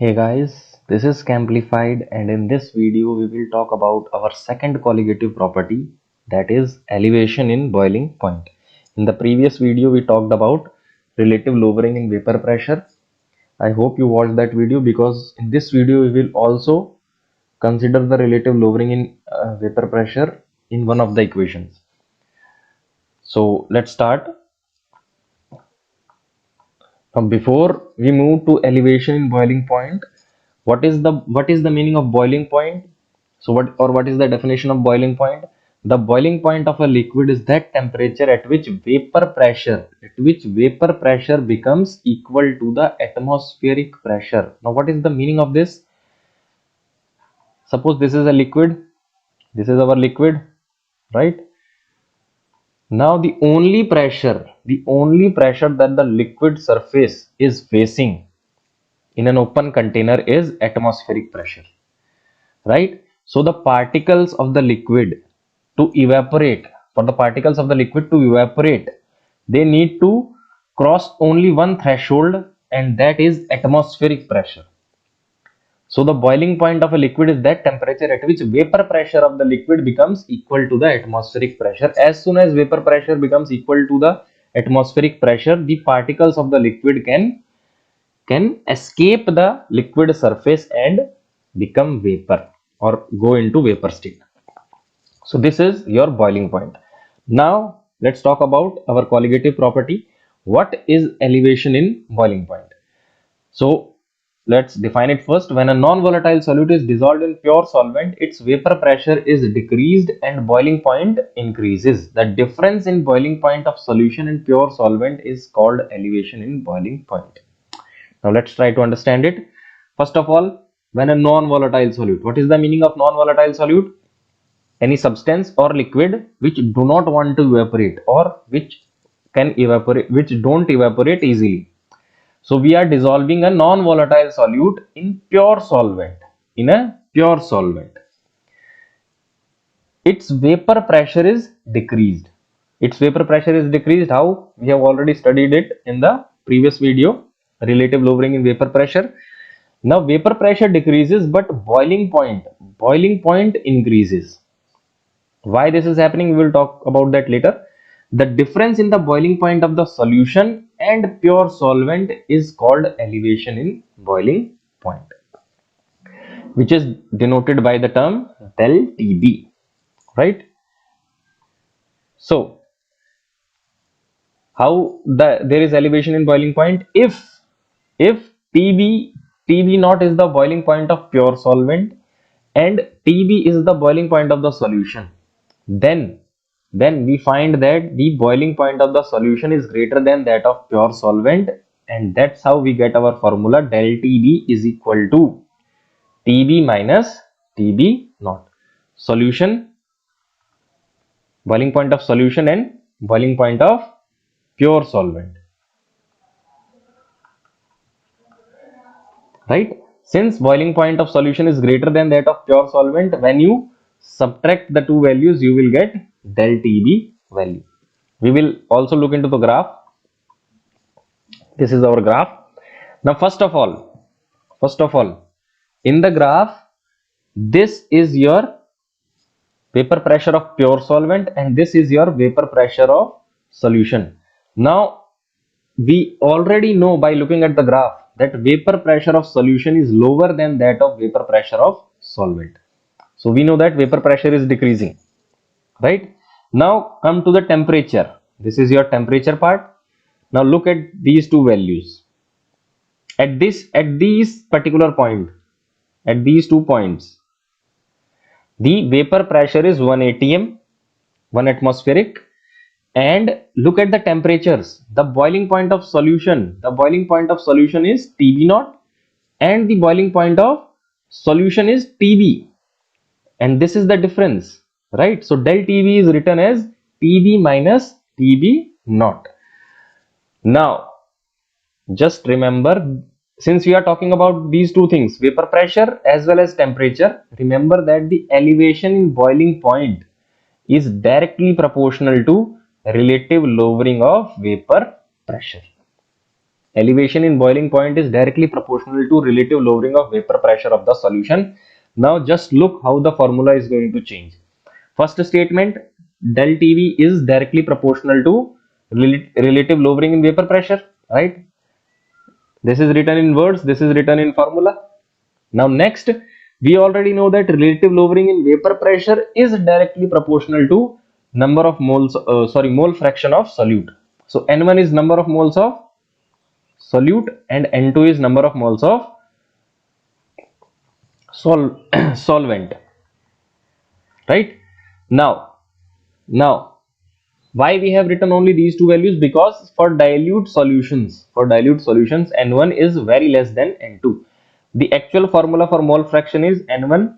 Hey guys, this is CHEMPLIFIED and in this video we will talk about our second colligative property, that is elevation in boiling point. In the previous video we talked about relative lowering in vapor pressure. I hope you watched that video because in this video we will also consider the relative lowering in vapor pressure in one of the equations. So let's start. Now before we move to elevation in boiling point, what is the meaning of boiling point? So what is the definition of boiling point? The boiling point of a liquid is that temperature at which vapor pressure becomes equal to the atmospheric pressure. Now what is the meaning of this? Suppose this is a liquid, this is our liquid, right? Now the only pressure that the liquid surface is facing in an open container is atmospheric pressure, right? So the particles of the liquid to evaporate, for the particles of the liquid to evaporate, they need to cross only one threshold, and that is atmospheric pressure. So the boiling point of a liquid is that temperature at which vapor pressure of the liquid becomes equal to the atmospheric pressure. As soon as vapor pressure becomes equal to the atmospheric pressure, the particles of the liquid can escape the liquid surface and become vapor or go into vapor state. So this is your boiling point. Now let's talk about our colligative property. What is elevation in boiling point? So let's define it first. When a non-volatile solute is dissolved in pure solvent, its vapor pressure is decreased and boiling point increases. The difference in boiling point of solution and pure solvent is called elevation in boiling point. Now let's try to understand it. First of all, when a non-volatile solute, what is the meaning of non-volatile solute? Any substance or liquid which do not want to evaporate or which can evaporate, which don't evaporate easily. So we are dissolving a non-volatile solute in pure solvent. In a pure solvent, its vapor pressure is decreased. Its vapor pressure is decreased. How? We have already studied it in the previous video, relative lowering in vapor pressure. Now vapor pressure decreases, but boiling point increases. Why this is happening, we will talk about that later. The difference in the boiling point of the solution and pure solvent is called elevation in boiling point, which is denoted by the term del TB, right? So how there is elevation in boiling point? If TB naught is the boiling point of pure solvent and TB is the boiling point of the solution, then we find that the boiling point of the solution is greater than that of pure solvent, and that's how we get our formula del TB is equal to TB minus TB naught. Solution, boiling point of solution and boiling point of pure solvent, right? Since boiling point of solution is greater than that of pure solvent, when you subtract the two values, you will get del TB value. We will also look into the graph. This is our graph. Now first of all, in the graph, this is your vapor pressure of pure solvent and this is your vapor pressure of solution. Now we already know by looking at the graph that vapor pressure of solution is lower than that of vapor pressure of solvent. So we know that vapor pressure is decreasing, right? Now come to the temperature. This is your temperature part. Now look at these two values. At these particular point, at these 2 points, the vapor pressure is 1 atm, 1 atmospheric, and look at the temperatures. The boiling point of solution is TB naught and the boiling point of solution is TB, and this is the difference, right? So del TB is written as TB minus TB naught. Now just remember, since we are talking about these two things, vapor pressure as well as temperature, remember that the elevation in boiling point is directly proportional to relative lowering of vapor pressure. Elevation in boiling point is directly proportional to relative lowering of vapor pressure of the solution. Now just look how the formula is going to change. First statement, del TV is directly proportional to relative lowering in vapor pressure, right? This is written in words, this is written in formula. Now next, we already know that relative lowering in vapor pressure is directly proportional to number of moles, mole fraction of solute. So N1 is number of moles of solute and N2 is number of moles of solvent, right? Now why we have written only these two values? Because for dilute solutions, N1 is very less than N2. The actual formula for mole fraction is N1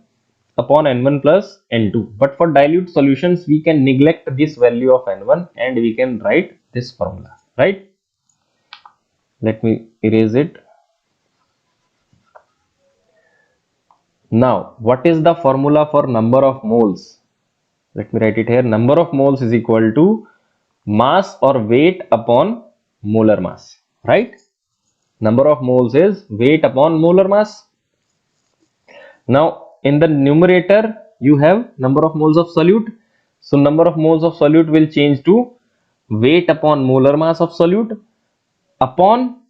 upon N1 plus N2. But for dilute solutions, we can neglect this value of N1 and we can write this formula, right? Let me erase it. Now, what is the formula for number of moles? Let me write it here. Number of moles is equal to mass or weight upon molar mass, right? Number of moles is weight upon molar mass. Now, in the numerator, you have number of moles of solute. So, number of moles of solute will change to weight upon molar mass of solute upon,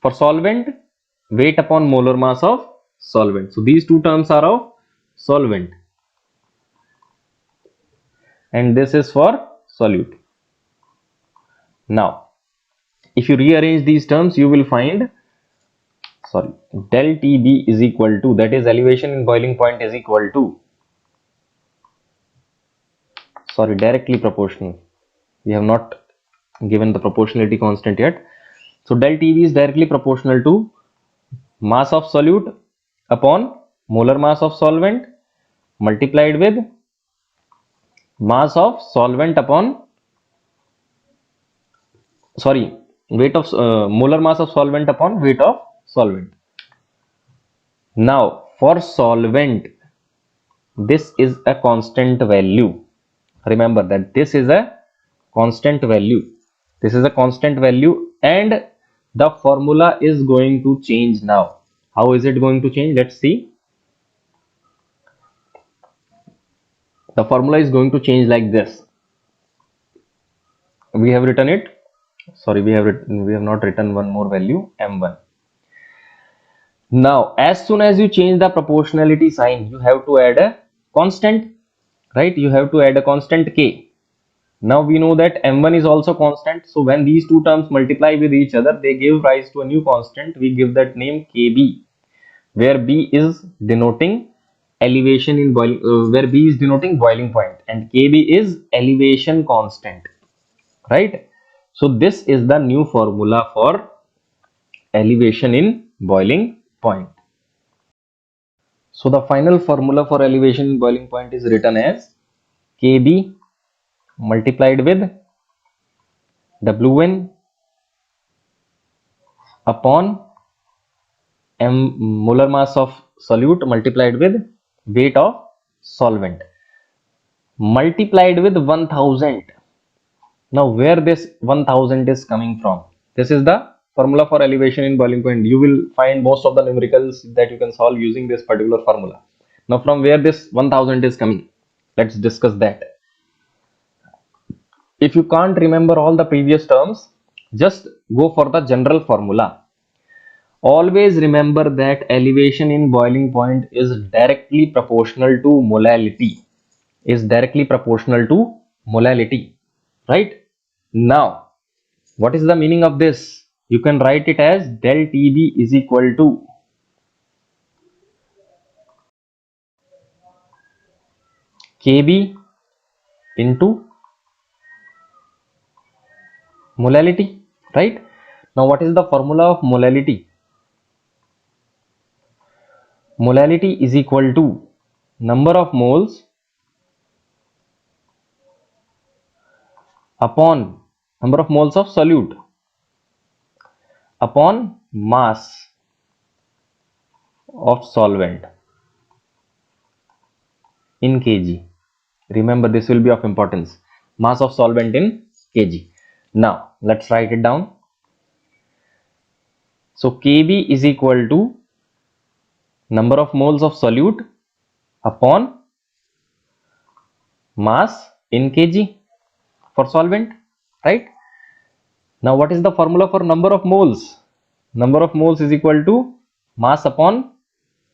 for solvent, weight upon molar mass of solvent. So, these two terms are of solvent and this is for solute. Now, if you rearrange these terms, you will find, del TB is equal to, that is elevation in boiling point is equal to, directly proportional. We have not given the proportionality constant yet. So del TB is directly proportional to mass of solute upon molar mass of solvent multiplied with mass of solvent upon, weight of molar mass of solvent upon weight of solvent. Now for solvent, this is a constant value. Remember that this is a constant value. This is a constant value and the formula is going to change now. How is it going to change? Let's see. The formula is going to change like this. We have written it. We have not written one more value, M1. Now, as soon as you change the proportionality sign, you have to add a constant, right? You have to add a constant K. Now we know that M1 is also constant. So when these two terms multiply with each other, they give rise to a new constant. We give that name KB, where B is denoting elevation in boiling, where B is denoting boiling point and KB is elevation constant, right? So this is the new formula for elevation in boiling point. So the final formula for elevation in boiling point is written as KB multiplied with Wn upon m molar mass of solute multiplied with weight of solvent multiplied with 1000. Now where this 1000 is coming from? This is the formula for elevation in boiling point. You will find most of the numericals that you can solve using this particular formula. Now from where this 1000 is coming? Let's discuss that. If you can't remember all the previous terms, just go for the general formula. Always remember that elevation in boiling point is directly proportional to molality. Right? Now, what is the meaning of this? You can write it as del TB is equal to KB into molality, right? Now, what is the formula of molality? Molality is equal to number of moles upon number of moles of solute upon mass of solvent in kg. Remember, this will be of importance. Mass of solvent in kg. Now let's write it down. So Kb is equal to number of moles of solute upon mass in kg for solvent, right? Now what is the formula for number of moles? Number of moles is equal to mass upon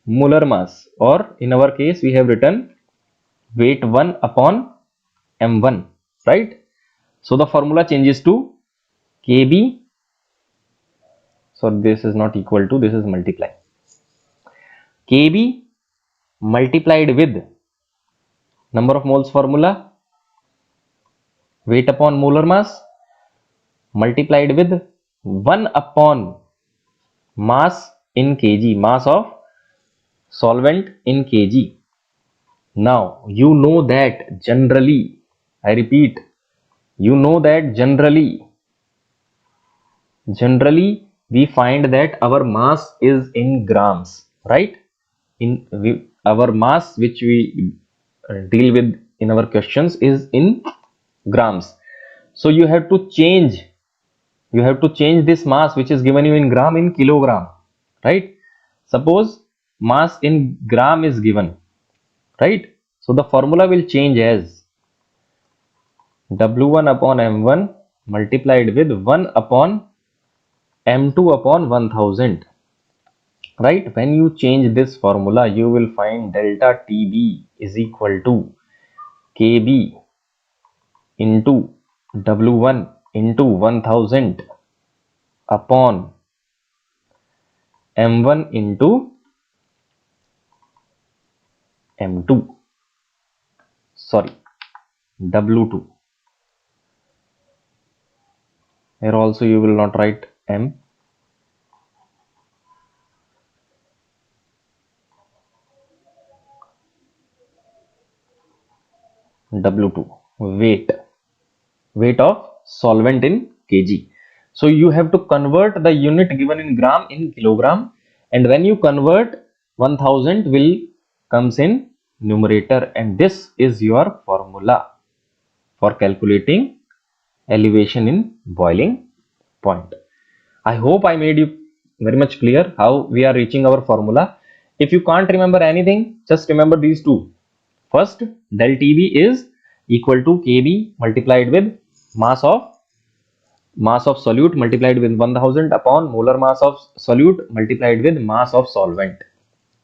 molar mass, or in our case we have written weight 1 upon m1, right? So the formula changes to Kb, so this is not equal to, this is multiply. Kb multiplied with number of moles formula, weight upon molar mass, multiplied with 1 upon mass in kg, mass of solvent in kg. Now you know that generally, I repeat, you know that generally we find that our mass is in grams, right? Our mass which we deal with in our questions is in grams. So you have to change this mass which is given you in gram in kilogram, right? Suppose mass in gram is given, right? So the formula will change as W1 upon M1 multiplied with 1 upon M2 upon 1000, right? When you change this formula, you will find delta TB is equal to Kb into W1 into 1000 upon M1 into M2, sorry, W2. Here also you will not write M, W2, weight of solvent in kg. So you have to convert the unit given in gram in kilogram, and when you convert, 1000 will comes in numerator, and this is your formula for calculating elevation in boiling point. I hope I made you very much clear how we are reaching our formula. If you can't remember anything, just remember these two. First, del TB is equal to Kb multiplied with mass of solute multiplied with 1000 upon molar mass of solute multiplied with mass of solvent,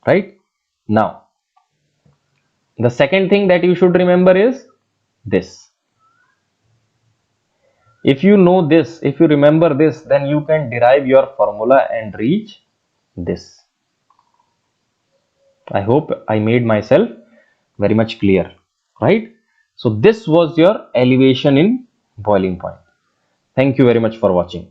right? Now, the second thing that you should remember is this. If you know this, if you remember this, then you can derive your formula and reach this. I hope I made myself very much clear, right? So this was your elevation in boiling point. Thank you very much for watching.